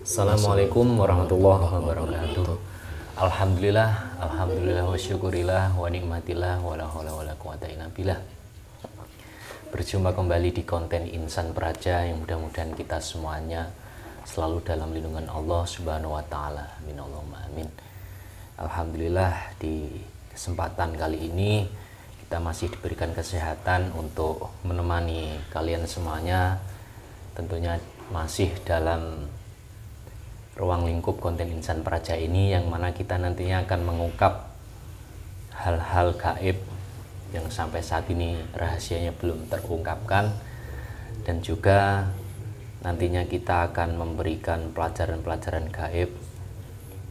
Assalamualaikum warahmatullahi wabarakatuh. Alhamdulillah wa syukurillah wa nikmatillah wa la haula wa la quwata illa billah. Berjumpa kembali di konten Insan Praja yang mudah-mudahan kita semuanya selalu dalam lindungan Allah Subhanahu wa taala. Amin Allahumma amin. Alhamdulillah di kesempatan kali ini kita masih diberikan kesehatan untuk menemani kalian semuanya, tentunya masih dalam ruang lingkup konten Insan Praja ini, yang mana kita nantinya akan mengungkap hal-hal gaib yang sampai saat ini rahasianya belum terungkapkan, dan juga nantinya kita akan memberikan pelajaran-pelajaran gaib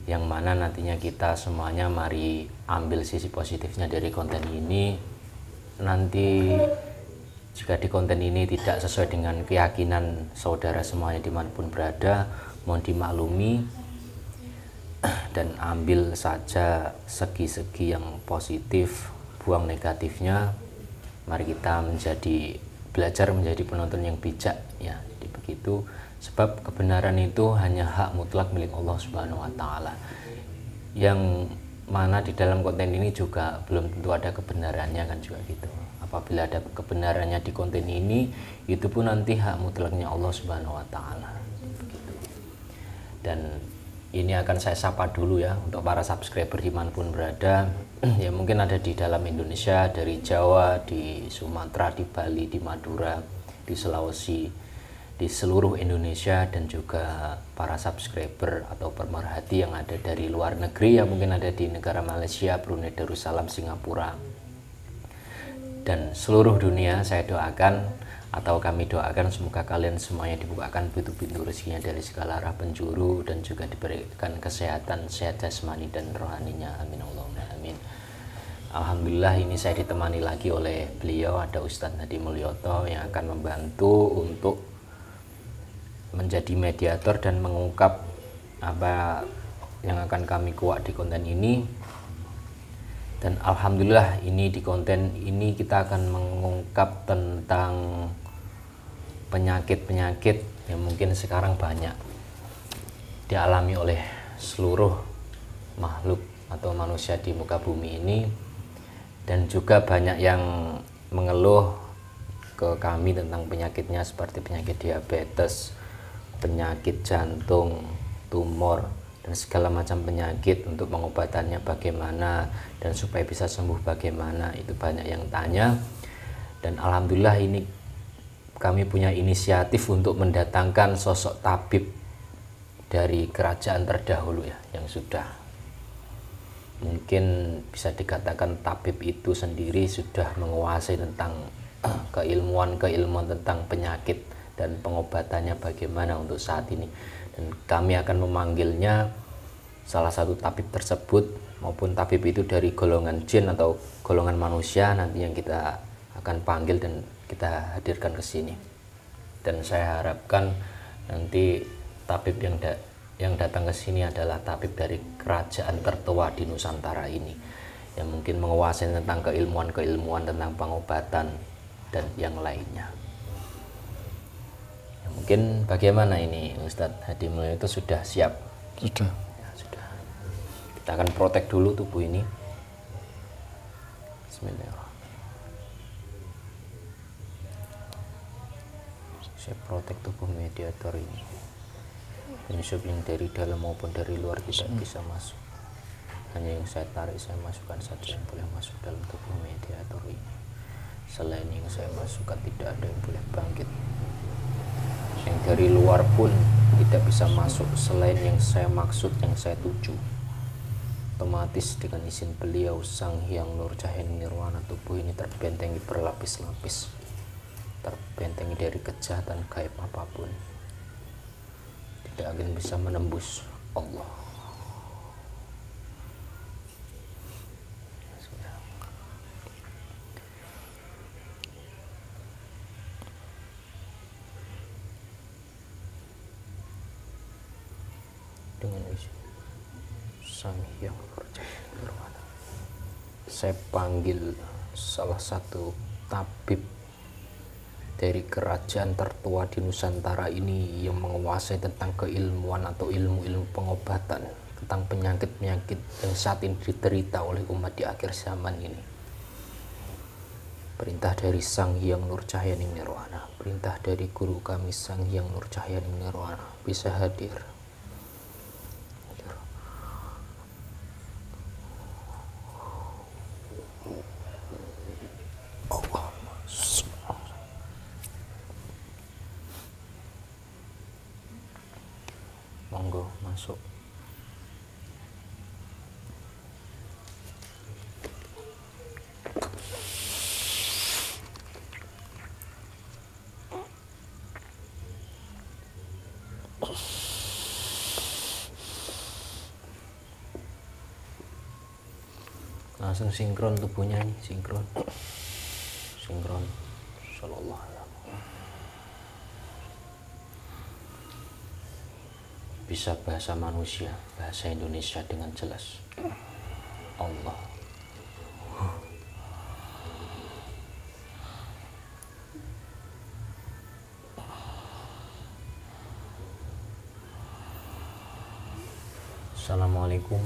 yang mana nantinya kita semuanya mari ambil sisi positifnya dari konten ini. Nanti jika di konten ini tidak sesuai dengan keyakinan saudara semuanya dimanapun berada, mohon dimaklumi dan ambil saja segi-segi yang positif, buang negatifnya. Mari kita belajar menjadi penonton yang bijak, ya, begitu. Sebab kebenaran itu hanya hak mutlak milik Allah Subhanahu wa taala. Yang mana di dalam konten ini juga belum tentu ada kebenarannya, kan juga gitu. Apabila ada kebenarannya di konten ini, itu pun nanti hak mutlaknya Allah Subhanahu wa taala. Dan ini akan saya sapa dulu ya untuk para subscriber dimanapun berada, ya mungkin ada di dalam Indonesia, dari Jawa, di Sumatera, di Bali, di Madura, di Sulawesi, di seluruh Indonesia, dan juga para subscriber atau pemerhati yang ada dari luar negeri, yang mungkin ada di negara Malaysia, Brunei Darussalam, Singapura, dan seluruh dunia. Saya doakan atau kami doakan semoga kalian semuanya dibukakan pintu-pintu rezekinya dari segala arah penjuru, dan juga diberikan kesehatan, sehat jasmani dan rohaninya. Amin Allahumma amin. Alhamdulillah, ini saya ditemani lagi oleh beliau, ada Ustadz Hadi Mulyoto, yang akan membantu untuk menjadi mediator dan mengungkap apa yang akan kami kuak di konten ini. Dan alhamdulillah, ini di konten ini kita akan mengungkap tentang penyakit-penyakit yang mungkin sekarang banyak dialami oleh seluruh makhluk atau manusia di muka bumi ini, dan juga banyak yang mengeluh ke kami tentang penyakitnya, seperti penyakit diabetes, penyakit jantung, tumor, dan segala macam penyakit. Untuk pengobatannya bagaimana dan supaya bisa sembuh bagaimana, itu banyak yang tanya. Dan alhamdulillah, ini kami punya inisiatif untuk mendatangkan sosok tabib dari kerajaan terdahulu, ya, yang sudah mungkin bisa dikatakan tabib itu sendiri sudah menguasai tentang keilmuan tentang penyakit dan pengobatannya bagaimana untuk saat ini. Dan kami akan memanggilnya salah satu tabib tersebut, maupun tabib itu dari golongan jin atau golongan manusia, nanti yang kita akan panggil dan kita hadirkan ke sini. Dan saya harapkan nanti tabib yang datang ke sini adalah tabib dari kerajaan tertua di Nusantara ini, yang mungkin menguasai tentang keilmuan tentang pengobatan dan yang lainnya. Ya, mungkin bagaimana ini Ustadz Hadi Mulyoto, itu sudah siap? Sudah. Ya, sudah. Kita akan protek dulu tubuh ini. Bismillahirrahmanirrahim. Saya protek tubuh mediator ini. Penyusup yang dari dalam maupun dari luar tidak bisa masuk. Hanya yang saya tarik, saya masukkan saja yang boleh masuk dalam tubuh mediator ini. Selain yang saya masukkan, tidak ada yang boleh bangkit. Yang dari luar pun tidak bisa masuk selain yang saya maksud, yang saya tuju. Otomatis dengan izin beliau, Sang Hyang Nur Cahaya Nirwana, tubuh ini terbentengi berlapis-lapis, terbentengi dari kejahatan gaib apapun, tidak akan bisa menembus Allah. Dengan izin Sang Hyang Nirwana, saya panggil salah satu tabib dari kerajaan tertua di Nusantara ini yang menguasai tentang keilmuan atau ilmu-ilmu pengobatan tentang penyakit-penyakit yang saat ini diderita oleh umat di akhir zaman ini. Perintah dari Sang Hyang Nur Cahyani Nirwana, perintah dari guru kami Sang Hyang Nur Cahyani Nirwana bisa hadir. Monggo masuk. Langsung sinkron tubuhnya nih, sinkron. Sallallahu alaihi wasallam. Bisa bahasa manusia, bahasa Indonesia dengan jelas. Allah. Assalamualaikum.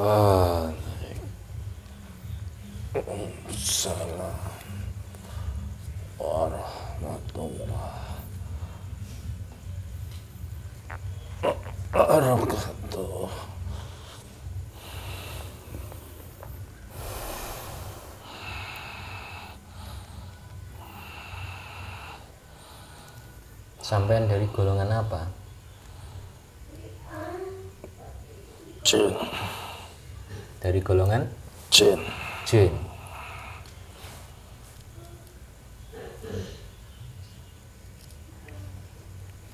Waalaikumsalam warahmatullahi wabarakatuh. Sampean dari golongan apa? Jin. Dari golongan Jin. jin.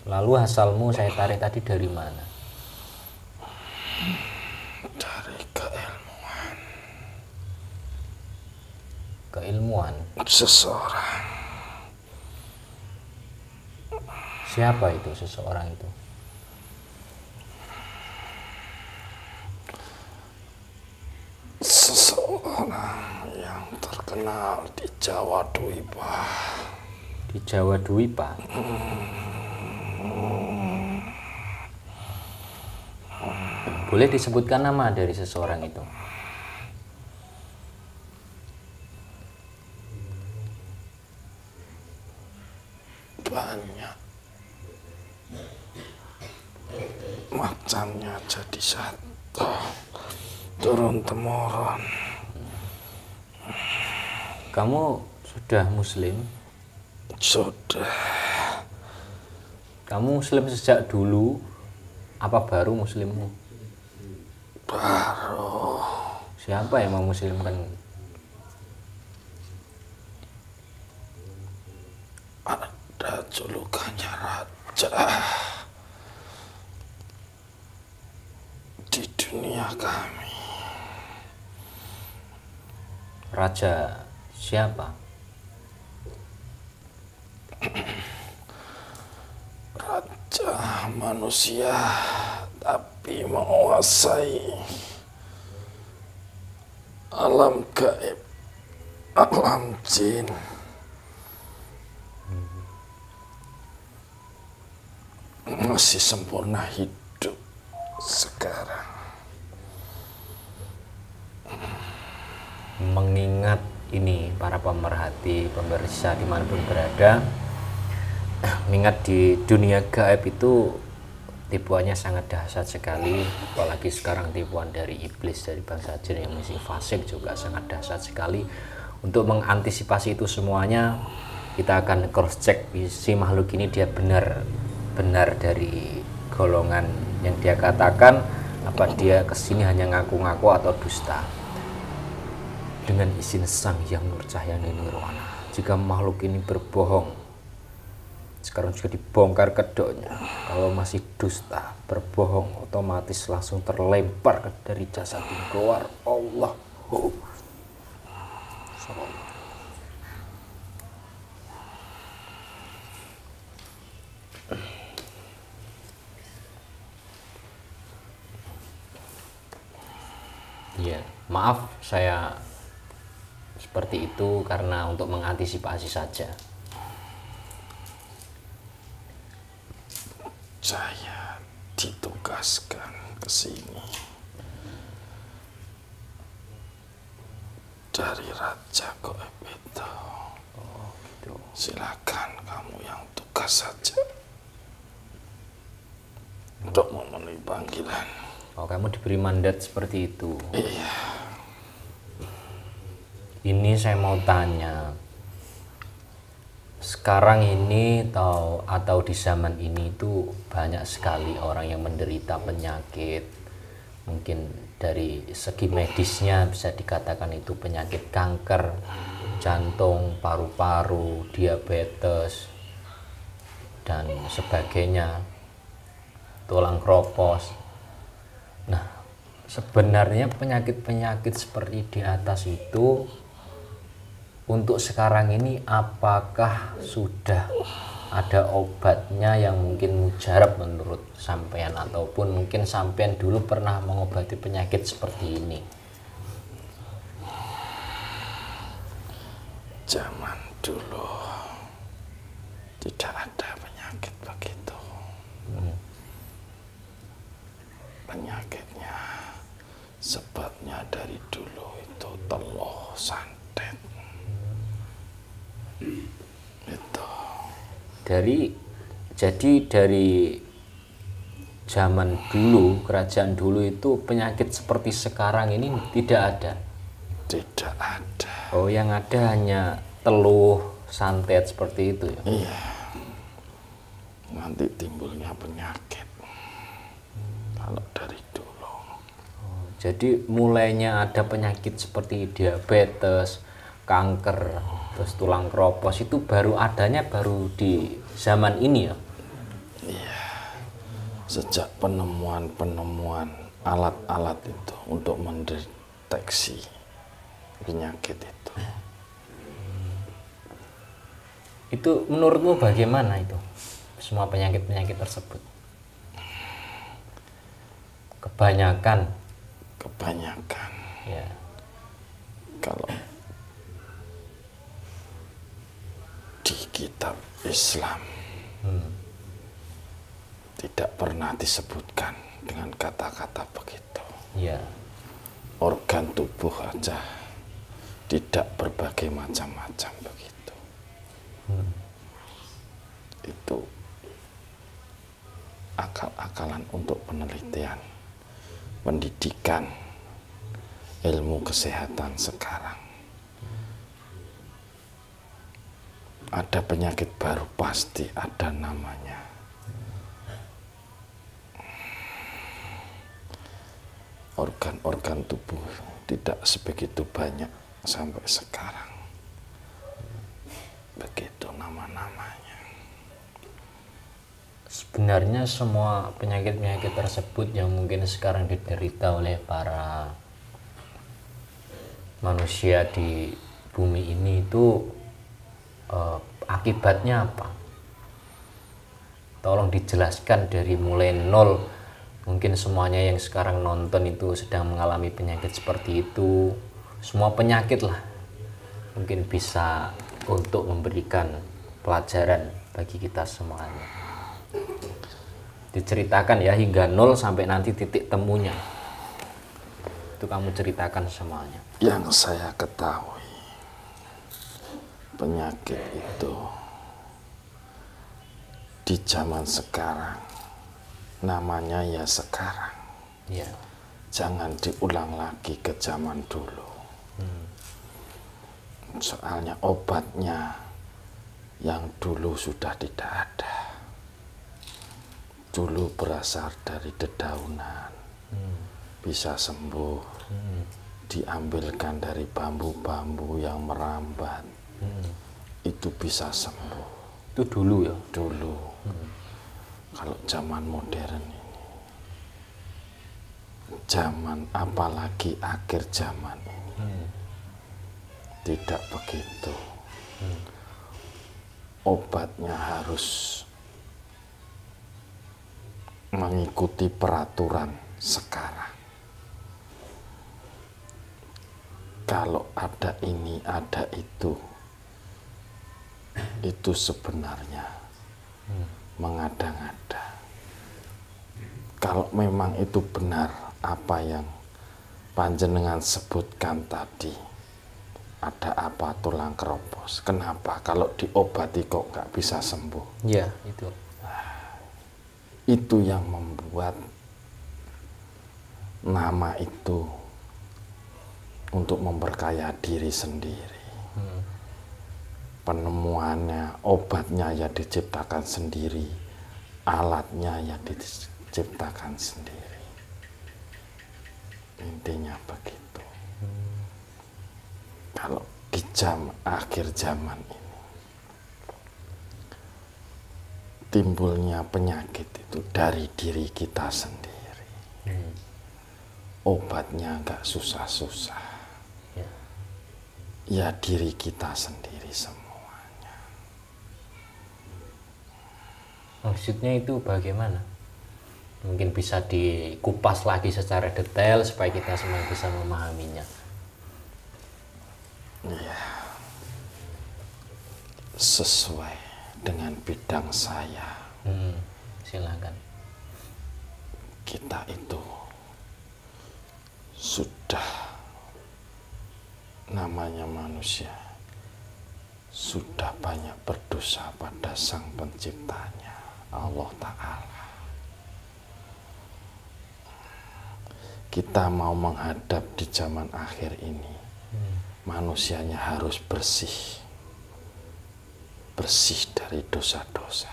Lalu asalmu saya tarik tadi dari mana? Dari keilmuan Keilmuan. seseorang. Siapa itu seseorang itu? Seseorang yang terkenal di Jawa Dwipa. Di Jawa Dwipa. Boleh disebutkan nama dari seseorang itu? Banyak macamnya jadi satu, turun temurun. Kamu sudah muslim? Sudah. Kamu muslim sejak dulu? Apa baru muslimmu? Baru. Siapa yang memuslimkan? Ada julukannya raja di dunia kami. Raja siapa? Raja manusia tapi menguasai alam gaib, alam jin. Masih sempurna hidup sekarang. Mengingat ini para pemerhati, pemirsa dimanapun berada, mengingat di dunia gaib itu tipuannya sangat dahsyat sekali, apalagi sekarang tipuan dari iblis, dari bangsa jin yang masih fasik juga sangat dahsyat sekali. Untuk mengantisipasi itu semuanya, kita akan cross check si makhluk ini dia benar dari golongan yang dia katakan, apa dia kesini hanya ngaku-ngaku atau dusta. Dengan izin Sang Hyang Nur Cahyani Nirwana, jika makhluk ini berbohong, sekarang juga dibongkar kedoknya. Kalau masih dusta, berbohong, otomatis langsung terlempar dari jasad keluar. Allahu. Ya, Maaf saya seperti itu karena untuk mengantisipasi saja. Saya ditugaskan ke sini dari Raja Gaib itu. Oh, gitu. Silakan kamu yang tugas saja untuk memenuhi panggilan. Oh, kamu diberi mandat seperti itu. Iya. Ini saya mau tanya, sekarang ini atau di zaman ini itu banyak sekali orang yang menderita penyakit. Mungkin dari segi medisnya bisa dikatakan itu penyakit kanker, jantung, paru-paru, diabetes, dan sebagainya, tulang kropos. Nah, sebenarnya penyakit-penyakit seperti di atas itu untuk sekarang ini apakah sudah ada obatnya yang mungkin mujarab menurut sampean, ataupun mungkin sampean dulu pernah mengobati penyakit seperti ini? Zaman dulu tidak ada penyakit begitu. Penyakitnya sebabnya dari dulu itu teluh santet. Itu. Jadi dari zaman dulu, kerajaan dulu itu penyakit seperti sekarang ini tidak ada. Tidak ada. Oh, yang ada hanya teluh, santet seperti itu ya? Iya. Nanti timbulnya penyakit. Kalau dari dulu. Jadi mulainya ada penyakit seperti diabetes, kanker, terus tulang kropos itu baru adanya baru di zaman ini ya? Iya. Sejak penemuan alat-alat itu untuk mendeteksi penyakit itu. Itu menurutmu bagaimana itu? Semua penyakit-penyakit tersebut? Kebanyakan ya. Kalau di kitab Islam tidak pernah disebutkan dengan kata-kata begitu. Ya. Organ tubuh aja tidak berbagai macam-macam begitu. Itu akal-akalan untuk penelitian, pendidikan, ilmu kesehatan sekarang. Ada penyakit baru pasti ada namanya. Organ-organ tubuh tidak sebegitu banyak sampai sekarang. Begitu nama-namanya. Sebenarnya semua penyakit-penyakit tersebut yang mungkin sekarang diderita oleh para manusia di bumi ini itu akibatnya apa? Tolong dijelaskan dari mulai nol. Mungkin semuanya yang sekarang nonton itu sedang mengalami penyakit seperti itu. Semua penyakit lah. Mungkin bisa untuk memberikan pelajaran bagi kita semuanya. Diceritakan ya hingga nol sampai nanti titik temunya. Itu kamu ceritakan semuanya. Yang saya ketahui, penyakit itu di zaman sekarang namanya ya sekarang. Ya. Jangan diulang lagi ke zaman dulu. Soalnya obatnya yang dulu sudah tidak ada. Dulu berasal dari dedaunan, bisa sembuh, diambilkan dari bambu-bambu yang merambat, itu bisa sembuh. Itu dulu ya? Dulu. Kalau zaman modern ini, zaman apalagi akhir zaman ini, tidak begitu. Obatnya harus mengikuti peraturan sekarang. kalau ada ini, ada itu sebenarnya mengada-ngada. Kalau memang itu benar apa yang panjenengan sebutkan tadi, ada apa tulang keropos, kenapa kalau diobati kok nggak bisa sembuh? Ya, itu. Itu yang membuat nama itu untuk memperkaya diri sendiri. Penemuannya, obatnya ya diciptakan sendiri, alatnya ya diciptakan sendiri. Intinya begitu. Kalau di akhir zaman ini timbulnya penyakit itu dari diri kita sendiri. Obatnya nggak susah-susah. Ya diri kita sendiri semuanya. Maksudnya itu bagaimana? Mungkin bisa dikupas lagi secara detail supaya kita semua bisa memahaminya. Ya, sesuai dengan bidang saya. Silakan. Kita itu sudah, namanya manusia, sudah banyak berdosa pada Sang Penciptanya, Allah Ta'ala. Kita mau menghadap di zaman akhir ini, manusianya harus bersih. Bersih dari dosa-dosa.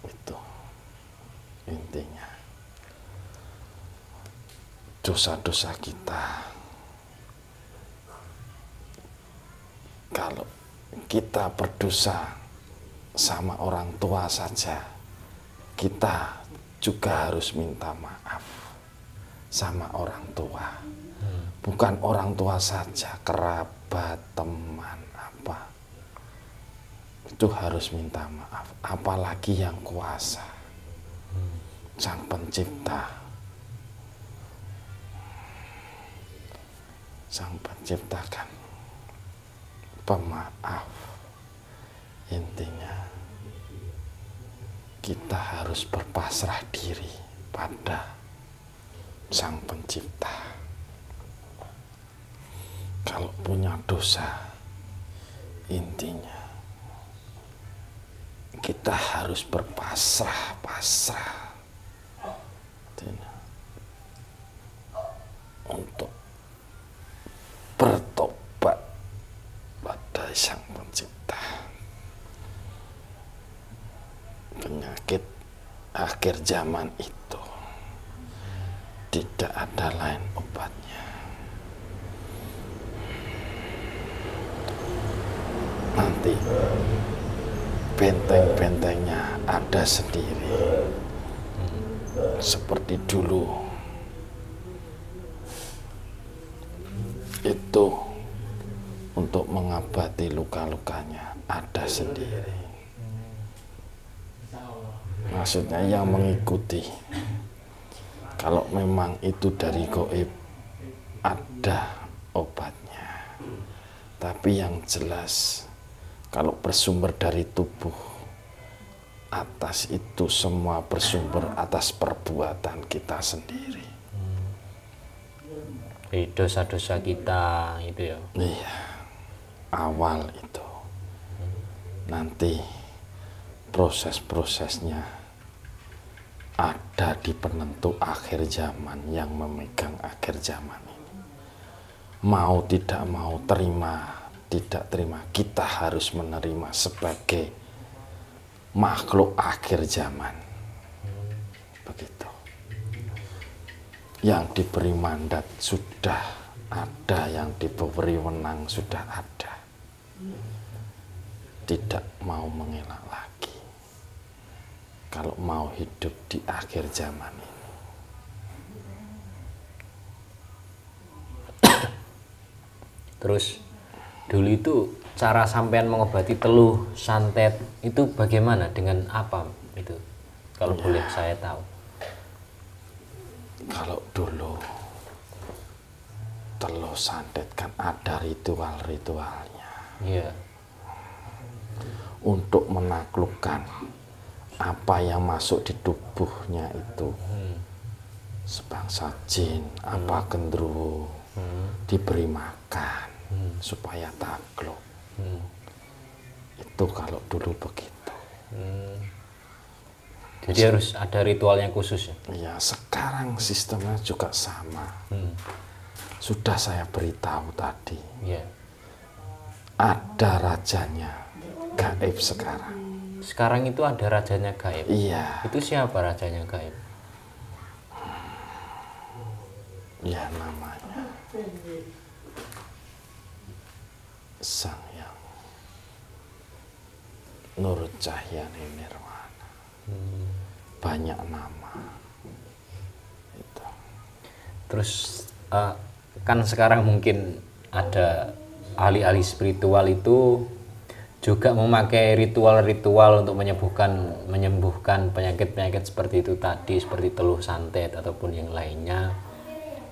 Itu intinya. Dosa-dosa kita, kalau kita berdosa sama orang tua saja, kita juga harus minta maaf sama orang tua. Bukan orang tua saja, kerabat, teman, apa, itu harus minta maaf. Apalagi yang kuasa, Sang Pencipta, Sang Pencipta kan pemaaf. Intinya kita harus berpasrah diri pada Sang Pencipta. Kalau punya dosa, intinya kita harus berpasrah untuk bertobat pada Sang Pencipta. Penyakit akhir zaman itu tidak ada lain obatnya. Nanti benteng-bentengnya ada sendiri. Seperti dulu itu untuk mengobati luka-lukanya ada sendiri. Maksudnya yang mengikuti. Kalau memang itu dari gaib, ada obatnya. Tapi yang jelas, kalau bersumber dari tubuh, atas itu semua bersumber atas perbuatan kita sendiri. Dosa-dosa kita itu ya. Iya, awal itu. Nanti proses-prosesnya ada di penentu akhir zaman yang memegang akhir zaman ini. Mau tidak mau, terima tidak terima, kita harus menerima sebagai makhluk akhir zaman. Begitu. Yang diberi mandat sudah ada, yang diberi wenang sudah ada. Tidak mau mengelak lagi. Kalau mau hidup di akhir zaman ini. Terus dulu itu cara sampean mengobati teluh, santet itu bagaimana, dengan apa itu? Kalau boleh saya tahu. Kalau dulu Telo Santet kan ada ritual-ritualnya. Iya. Untuk menaklukkan apa yang masuk di tubuhnya itu. Sebangsa jin, apa gendruwo, diberi makan supaya takluk. Itu kalau dulu begitu. Jadi harus ada ritualnya khusus ya? Ya, sekarang sistemnya juga sama. Sudah saya beritahu tadi. Iya. Ada rajanya gaib sekarang. Sekarang itu ada rajanya gaib? Iya. Itu siapa rajanya gaib? Ya, namanya Sang Yang Nurut Cahyani Nirwana. Banyak nama itu. Terus kan sekarang mungkin ada ahli-ahli spiritual itu juga memakai ritual-ritual untuk menyembuhkan penyakit-penyakit seperti itu tadi, seperti teluh santet ataupun yang lainnya,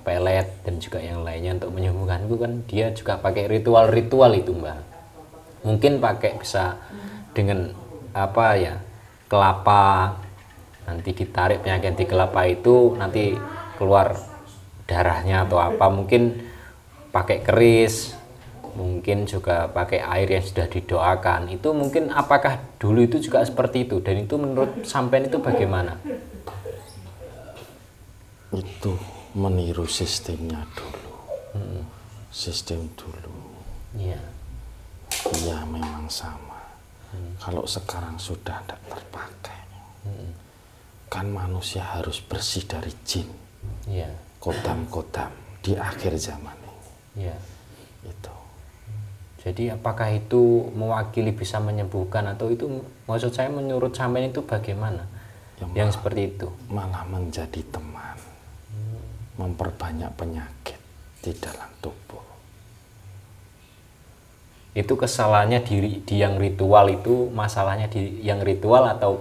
pelet dan juga yang lainnya untuk menyembuhkan. Itu kan dia juga pakai ritual-ritual itu, Mbak. Mungkin pakai bisa dengan apa ya, kelapa, nanti ditarik penyakit di kelapa itu nanti keluar darahnya atau apa, mungkin pakai keris, mungkin juga pakai air yang sudah didoakan. Itu mungkin apakah dulu itu juga seperti itu, dan itu menurut sampean itu bagaimana? Itu meniru sistemnya dulu. Sistem dulu. Iya. Ya memang sama. Kalau sekarang sudah tidak terpakai. Kan manusia harus bersih dari jin. Iya. Kodam-kodam di akhir zaman ini. Iya. Itu. Jadi apakah itu mewakili bisa menyembuhkan, atau itu maksud saya menurut sampean itu bagaimana? Yang seperti itu Malah menjadi teman. Memperbanyak penyakit di dalam tubuh. itu kesalahannya di yang ritual itu, masalahnya di yang ritual atau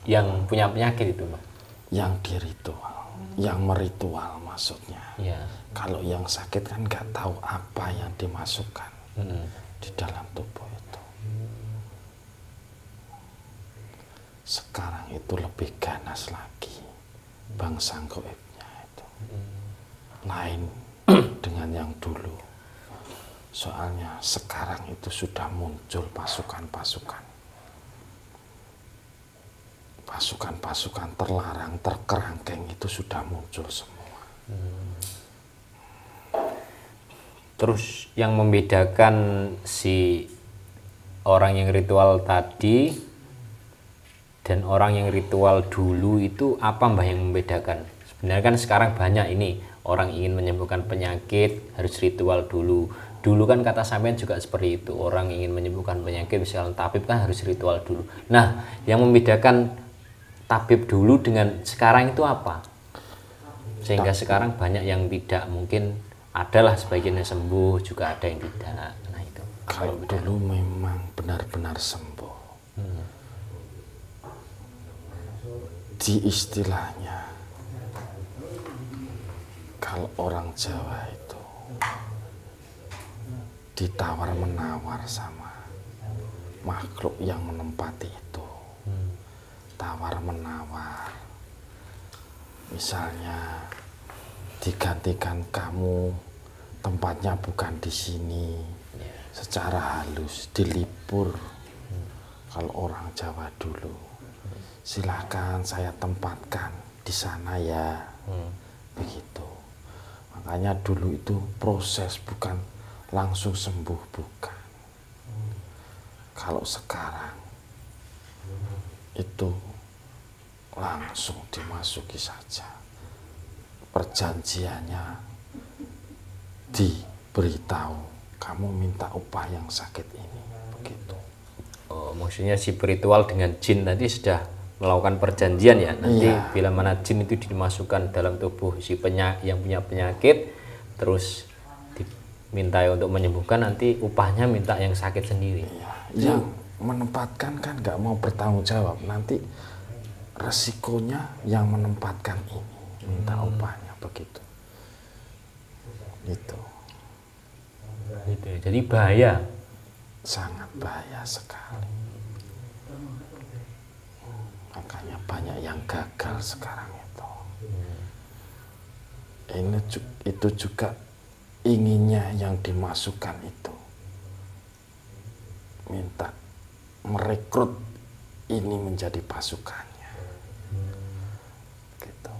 yang punya penyakit itu, Mbak? Yang di ritual, yang meritual maksudnya. Iya. Kalau yang sakit kan nggak tahu apa yang dimasukkan di dalam tubuh itu. Sekarang itu lebih ganas lagi bangsa goibnya itu. Lain dengan yang dulu. Soalnya sekarang itu sudah muncul pasukan-pasukan. Pasukan-pasukan terlarang, terkerangkeng itu sudah muncul semua. Terus yang membedakan si orang yang ritual tadi dan orang yang ritual dulu itu apa, Mbah, yang membedakan? Sebenarnya kan sekarang banyak ini orang ingin menyembuhkan penyakit harus ritual dulu. Dulu kan kata sampean juga seperti itu, orang ingin menyembuhkan penyakit misalnya tabib kan harus ritual dulu. Nah, yang membedakan tabib dulu dengan sekarang itu apa? Sehingga sekarang banyak yang tidak, mungkin adalah sebagian yang sembuh, juga ada yang tidak. Nah itu. Kalau dulu memang benar-benar sembuh. Di istilahnya, kalau orang Jawa itu ditawar-menawar sama makhluk yang menempati itu. Tawar-menawar. Misalnya digantikan kamu tempatnya bukan di sini, secara halus dilipur. Kalau orang Jawa dulu, silakan saya tempatkan di sana ya, begitu. Makanya dulu itu proses, bukan langsung sembuh, bukan. Kalau sekarang itu langsung dimasuki saja. Perjanjiannya diberitahu, kamu minta upah yang sakit ini, begitu. Oh, maksudnya si ritual dengan jin tadi sudah melakukan perjanjian ya, nanti bila mana jin itu dimasukkan dalam tubuh si yang punya penyakit, terus diminta untuk menyembuhkan, nanti upahnya minta yang sakit sendiri. Yang menempatkan kan nggak mau bertanggung jawab, nanti resikonya yang menempatkan ini minta upahnya begitu. Itu Gitu ya. Jadi bahaya. sangat bahaya sekali. Makanya banyak yang gagal sekarang itu. Itu juga inginnya yang dimasukkan itu. Minta merekrut ini menjadi pasukannya. Gitu.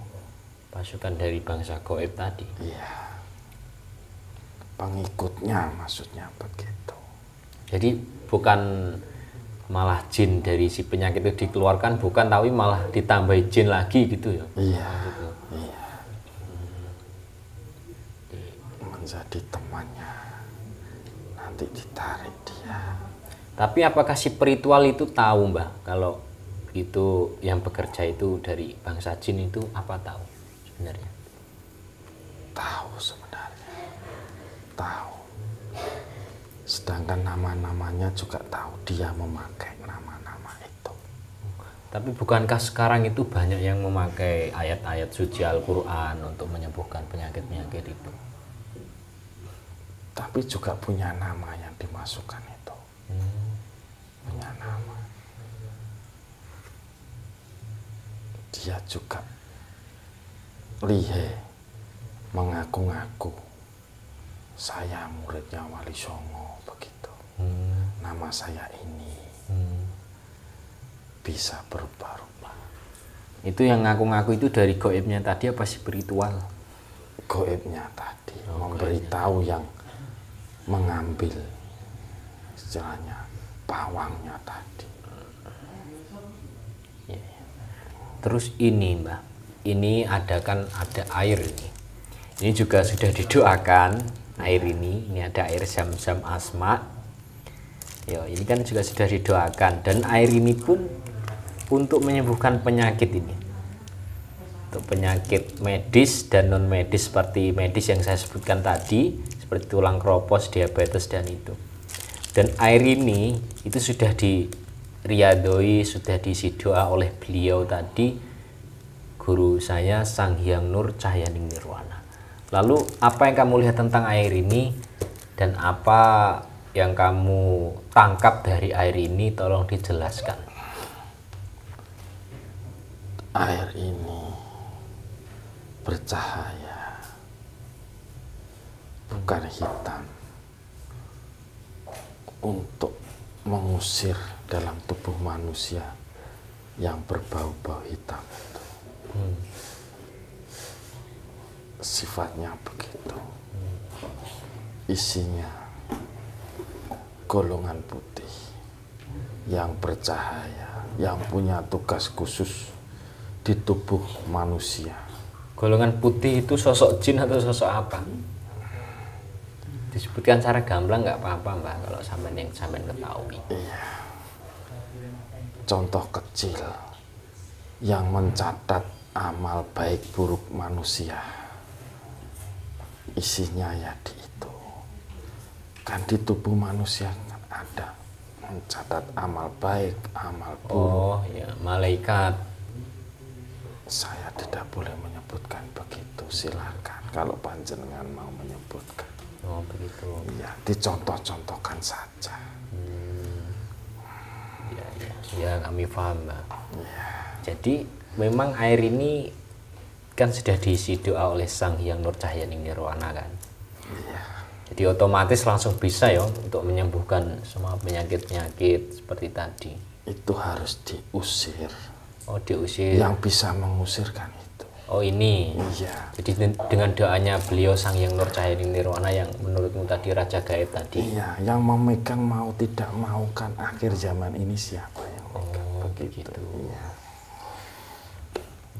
Pasukan dari bangsa gaib tadi. Iya. Pengikutnya maksudnya begitu. Jadi bukan malah jin dari si penyakit itu dikeluarkan, bukan, tapi malah ditambah jin lagi gitu ya. Iya. Gitu. Iya. Menjadi temannya. Nanti ditarik dia. Tapi apakah si spiritual itu tahu, Mbah, kalau itu yang bekerja itu dari bangsa jin itu apa tahu sebenarnya? Tahu sebenarnya. Tahu. Sedangkan nama-namanya juga tahu, dia memakai nama-nama itu. Tapi bukankah sekarang itu banyak yang memakai ayat-ayat suci Al-Quran untuk menyembuhkan penyakit-penyakit itu? Tapi juga punya nama yang dimasukkan itu. Punya nama. Dia juga lihe mengaku-ngaku saya muridnya Wali Songo begitu. Nama saya ini bisa berubah-ubah. Itu yang ngaku-ngaku itu dari gaibnya tadi apa spiritual? Gaibnya tadi memberitahu yang mengambil istilahnya pawangnya tadi. Ya. Terus ini, Mbak, ini ada air ini. Ini juga sudah didoakan. Air ini ada air Zam-Zam Asma. Ya, ini kan juga sudah didoakan, dan air ini pun untuk menyembuhkan penyakit ini. Untuk penyakit medis dan non medis, seperti medis yang saya sebutkan tadi, seperti tulang kropos, diabetes dan itu. Dan air ini itu sudah diriadoi, sudah diisi doa oleh beliau tadi, guru saya Sang Hyang Nur Cahyaning Nirwana. Lalu apa yang kamu lihat tentang air ini dan apa yang kamu tangkap dari air ini, tolong dijelaskan. Air ini bercahaya, bukan hitam, untuk mengusir dalam tubuh manusia yang berbau-bau hitam itu. Sifatnya begitu. Isinya golongan putih yang bercahaya, yang punya tugas khusus di tubuh manusia. Golongan putih itu sosok jin atau sosok apa? Disebutkan secara gamblang nggak apa-apa, Mbak, kalau sampean yang sampean ketahui. Iya. Contoh kecil yang mencatat amal baik buruk manusia. Isinya ya di itu. Kan di tubuh manusia kan ada mencatat amal baik, amal buruk. Oh ya, malaikat. Saya tidak boleh menyebutkan begitu. Silakan kalau panjenengan mau menyebutkan. Oh begitu. Ya, dicontoh-contohkan saja. Ya kami paham, Mbak. Ya. Jadi memang air ini kan sudah diisi doa oleh Sang Hyang Nur Cahyaning Nirwana kan. Iya. Jadi otomatis langsung bisa ya untuk menyembuhkan semua penyakit-penyakit seperti tadi. Itu harus diusir. Oh diusir. Yang bisa mengusirkan itu. Oh ini. Iya. Jadi dengan doanya beliau Sang Hyang Nur Cahyaning Nirwana yang menurutmu tadi Raja Gaib tadi. Iya, yang memegang mau tidak mau kan akhir zaman ini siapa yang memegang? Oh begitu. begitu. Iya.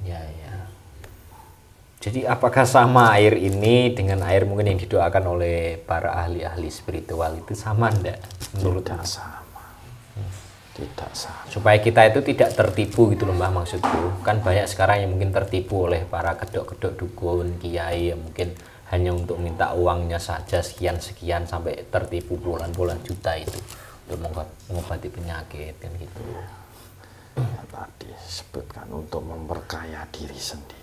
Ya ya. Jadi apakah sama air ini dengan air mungkin yang didoakan oleh para ahli-ahli spiritual itu sama enggak? Menurut Tidak sama. Tidak sama. supaya kita itu tidak tertipu gitu loh, Mbah, maksudku. Kan banyak sekarang yang mungkin tertipu oleh para kedok-kedok dukun, kiai yang mungkin hanya untuk minta uangnya saja sekian-sekian sampai tertipu puluhan-puluhan juta itu untuk mengobati penyakit kan gitu. Ya, tadi sebutkan untuk memperkaya diri sendiri.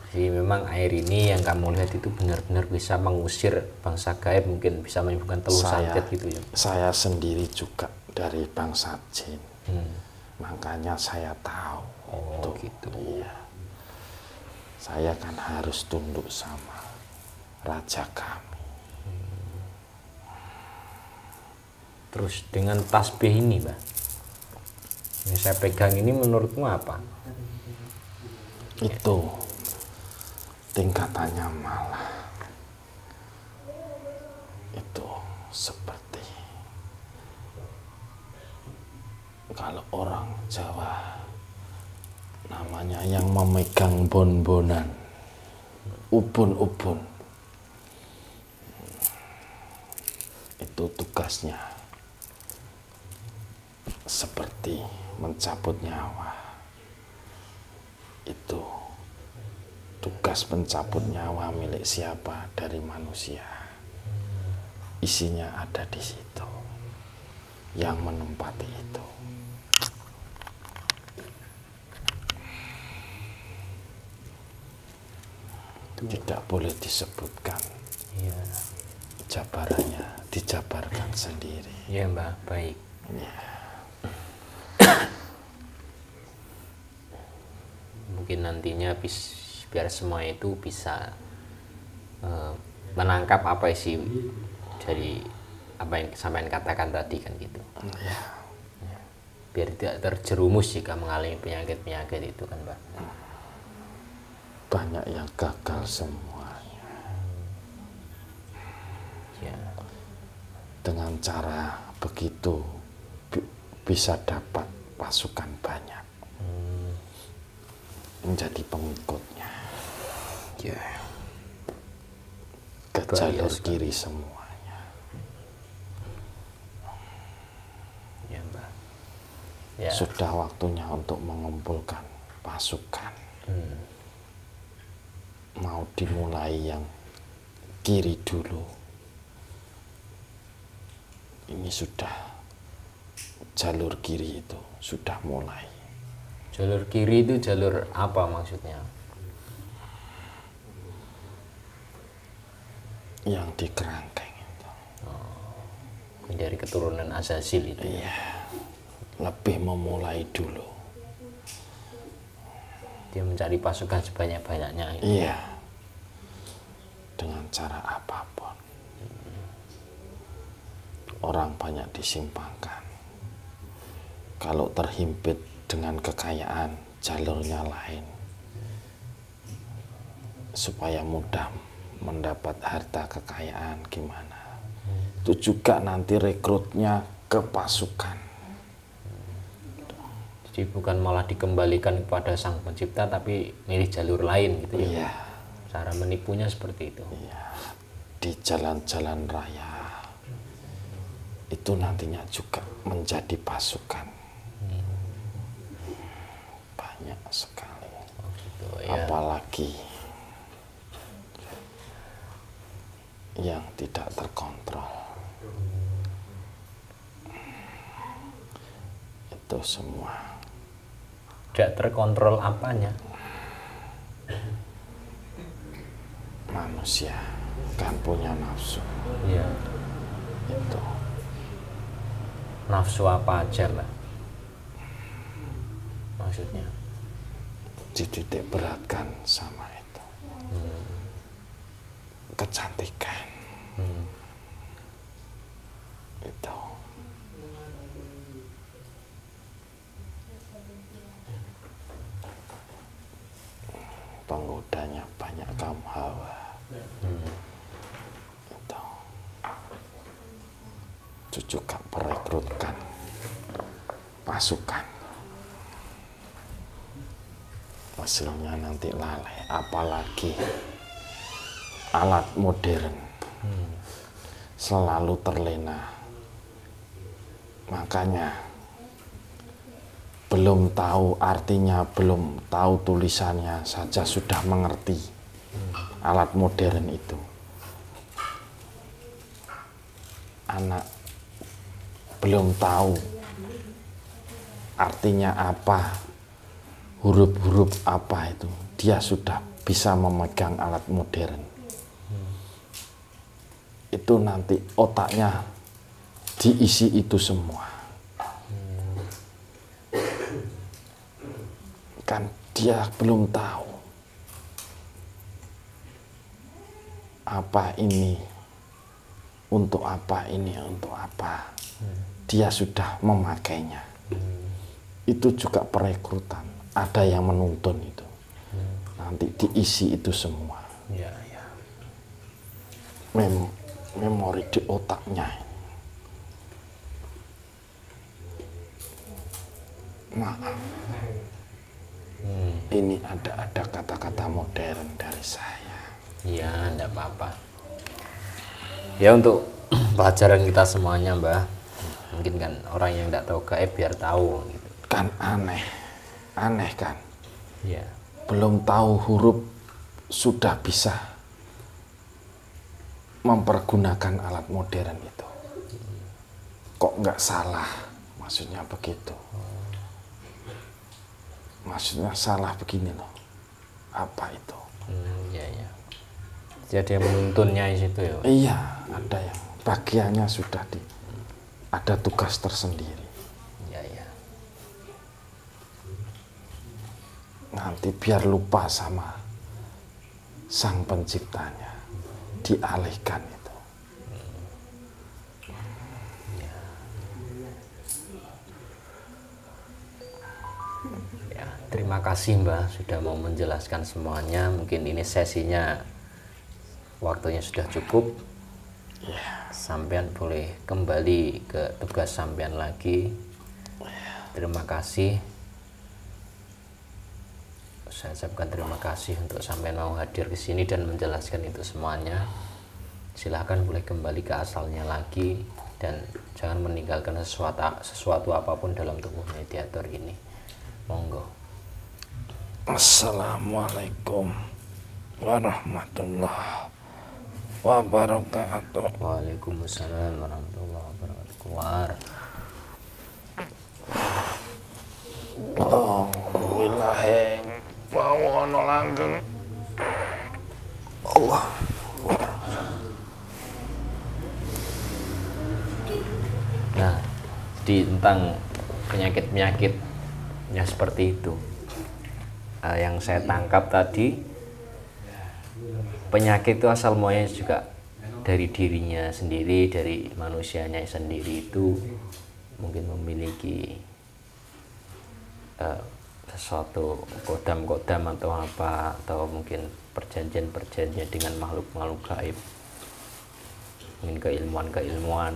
Jadi memang air ini yang kamu lihat itu benar-benar bisa mengusir bangsa gaib, mungkin bisa menyembuhkan teluh santet gitu ya. Saya sendiri juga dari bangsa jin. Makanya saya tahu. Oh gitu. Iya. Saya kan harus tunduk sama raja kami. Terus dengan tasbih ini, Mbak, yang saya pegang ini menurutmu apa? Itu tingkatannya malah itu seperti kalau orang Jawa namanya yang memegang bon-bonan, ubun-ubun, itu tugasnya seperti mencabut nyawa. Itu tugas pencabut nyawa milik siapa dari manusia. Isinya ada di situ, yang menempati itu. Tidak boleh disebutkan. Iya. Jabarannya dijabarkan sendiri. Iya, Mbak, baik. Ya. Mungkin nantinya biar semua itu bisa menangkap apa isi dari apa yang sampean katakan tadi kan gitu. Ya. Biar tidak terjerumus jika mengalami penyakit-penyakit itu kan, Mbak. Banyak yang gagal semuanya. Ya. Dengan cara begitu bisa dapat pasukan banyak. Menjadi pengikutnya. Ya. Ke jalur kiri semuanya. Ya, Mbak. Ya. Sudah waktunya untuk mengumpulkan pasukan. Mau dimulai yang kiri dulu. Ini sudah jalur kiri itu sudah mulai. Jalur kiri itu jalur apa maksudnya? Yang di Kerangkeng itu. Dari keturunan Azazil itu. Iya. Lebih memulai dulu. Dia mencari pasukan sebanyak-banyaknya. Iya. Dengan cara apapun. Orang banyak disimpangkan. Kalau terhimpit dengan kekayaan, jalurnya lain. Supaya mudah mendapat harta kekayaan gimana. Itu juga nanti rekrutnya ke pasukan. Jadi bukan malah dikembalikan kepada sang pencipta, tapi milih jalur lain gitu ya. Iya. Cara menipunya seperti itu. Iya. Di jalan-jalan raya itu nantinya juga menjadi pasukan. Banyak sekali. Gitu, ya. Apalagi yang tidak terkontrol. Itu semua. Tidak terkontrol apanya? Manusia kan punya nafsu. Iya. Itu Nafsu apa aja, Mbak? Maksudnya? dititik beratkan sama itu. Kecantikan. Itu. Penggodanya banyak kaum hawa. Itu juga merekrutkan pasukan. Hasilnya nanti lalai. Apalagi alat modern selalu terlena. Makanya belum tahu artinya, belum tahu tulisannya saja sudah mengerti alat modern itu. Anak belum tahu artinya apa, huruf-huruf apa itu, dia sudah bisa memegang alat modern, itu nanti otaknya diisi itu semua. Kan dia belum tahu apa ini untuk apa, ini untuk apa. Dia sudah memakainya. Itu juga perekrutan. Ada yang menuntun itu. Nanti diisi itu semua. Ya, ya. Memori di otaknya. Nah, ini ada kata-kata modern dari saya. Ya, enggak apa-apa. Ya, untuk pelajaran kita semuanya, Mbah. Mungkin kan orang yang enggak tahu gaib biar tahu gitu. Kan aneh kan. Ya. Belum tahu huruf sudah bisa mempergunakan alat modern itu. Kok nggak salah? Maksudnya begitu. Maksudnya salah begini loh. Apa itu? Ya, ya. Jadi yang menuntunnya di situ ya. Iya, ada yang bagiannya sudah ada tugas tersendiri. Ya, ya. Nanti biar lupa sama sang penciptanya, dialihkan itu. Ya, terima kasih Mbah sudah mau menjelaskan semuanya. Mungkin ini sesinya waktunya sudah cukup. Sampean boleh kembali ke tugas sampean lagi. Terima kasih. Saya ucapkan terima kasih untuk sampean mau hadir ke sini dan menjelaskan itu semuanya. Silahkan boleh kembali ke asalnya lagi dan jangan meninggalkan sesuatu apapun dalam tubuh mediator ini. Monggo. Assalamualaikum warahmatullahi wabarakatuh. Waalaikumsalam warahmatullahi wabarakatuh. Keluar. Alhamdulillah. Mau ono langgeng. Allah. Nah, tentang penyakit-penyakit yang seperti itu, yang saya tangkap tadi, penyakit itu asal muanya juga dari dirinya sendiri, dari manusianya sendiri itu mungkin memiliki sesuatu kodam-kodam atau apa, atau mungkin perjanjian-perjanjian dengan makhluk-makhluk gaib, mungkin keilmuan-keilmuan.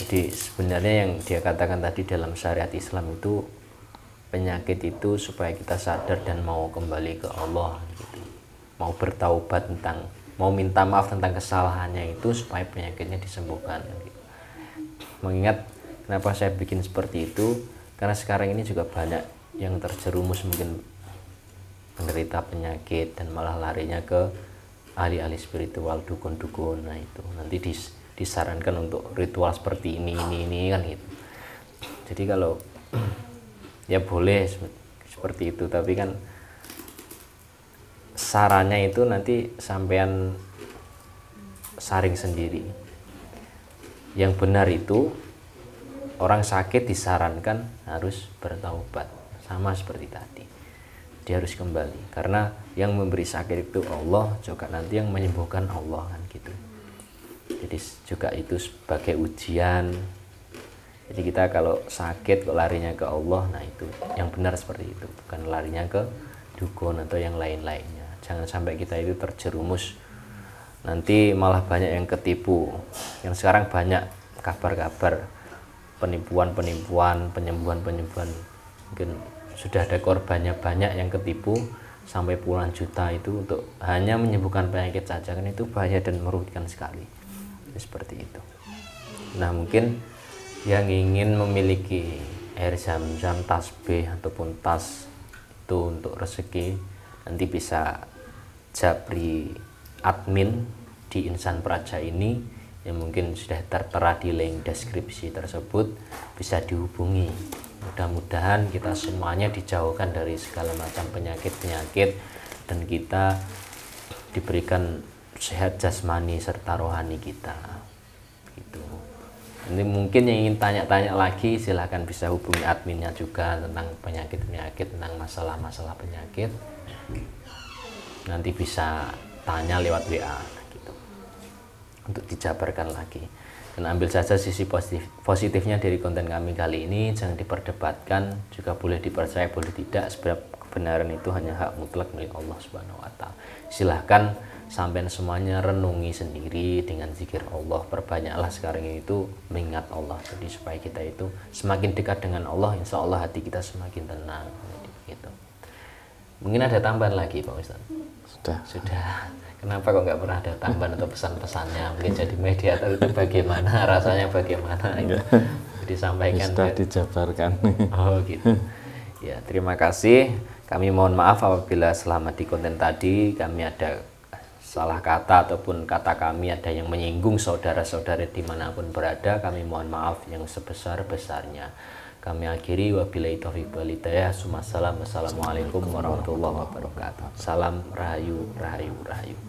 Jadi sebenarnya yang dia katakan tadi dalam syariat Islam itu, penyakit itu supaya kita sadar dan mau kembali ke Allah gitu. Mau bertaubat mau minta maaf tentang kesalahannya itu supaya penyakitnya disembuhkan gitu. Mengingat kenapa saya bikin seperti itu, karena sekarang ini juga banyak yang terjerumus mungkin menderita penyakit dan malah larinya ke ahli-ahli spiritual, dukun-dukun. Nah itu nanti disarankan untuk ritual seperti ini kan gitu. Jadi kalau ya boleh seperti itu, tapi kan sarannya itu nanti sampean saring sendiri. Yang benar itu orang sakit disarankan harus bertaubat, sama seperti tadi. Dia harus kembali karena yang memberi sakit itu Allah, juga nanti yang menyembuhkan Allah kan gitu. Jadi juga itu sebagai ujian. Jadi kita kalau sakit kok larinya ke Allah, nah itu yang benar seperti itu, bukan larinya ke dukun atau yang lain-lainnya. Jangan sampai kita itu terjerumus, nanti malah banyak yang ketipu. Yang sekarang banyak kabar-kabar penipuan-penipuan, penyembuhan-penyembuhan, mungkin sudah ada korbannya banyak yang ketipu sampai puluhan juta itu untuk hanya menyembuhkan penyakit saja, kan itu bahaya dan merugikan sekali. Seperti itu. Nah mungkin yang ingin memiliki air zam-zam, tasbih ataupun tas itu untuk rezeki, nanti bisa japri admin di Insan Praja ini yang mungkin sudah tertera di link deskripsi tersebut bisa dihubungi. Mudah-mudahan kita semuanya dijauhkan dari segala macam penyakit-penyakit dan kita diberikan sehat jasmani serta rohani kita. Gitu. Ini mungkin yang ingin tanya-tanya lagi silahkan bisa hubungi adminnya juga tentang penyakit-penyakit, tentang masalah-masalah penyakit. Nanti bisa tanya lewat WA gitu, untuk dijabarkan lagi. Dan ambil saja sisi positifnya dari konten kami kali ini, jangan diperdebatkan, juga boleh dipercaya boleh tidak, sebab kebenaran itu hanya hak mutlak milik Allah Subhanahu wa taala. Silahkan sampai semuanya renungi sendiri dengan zikir Allah, perbanyaklah sekarang ini itu mengingat Allah, jadi supaya kita itu semakin dekat dengan Allah, insya Allah hati kita semakin tenang gitu. Mungkin ada tambahan lagi Pak Ustadz? Sudah. Kenapa kok nggak pernah ada tambahan atau pesan-pesannya? Mungkin jadi mediator itu bagaimana, rasanya bagaimana itu disampaikan. Sudah dijabarkan. Oh gitu. Ya, terima kasih. Kami mohon maaf apabila selama di konten tadi kami ada salah kata ataupun kata kami ada yang menyinggung saudara-saudara dimanapun berada. Kami mohon maaf yang sebesar-besarnya. Kami akhiri wabillahi taufiq wal hidayah. Assalamualaikum warahmatullahi wabarakatuh. Salam rahayu, rahayu, rahayu.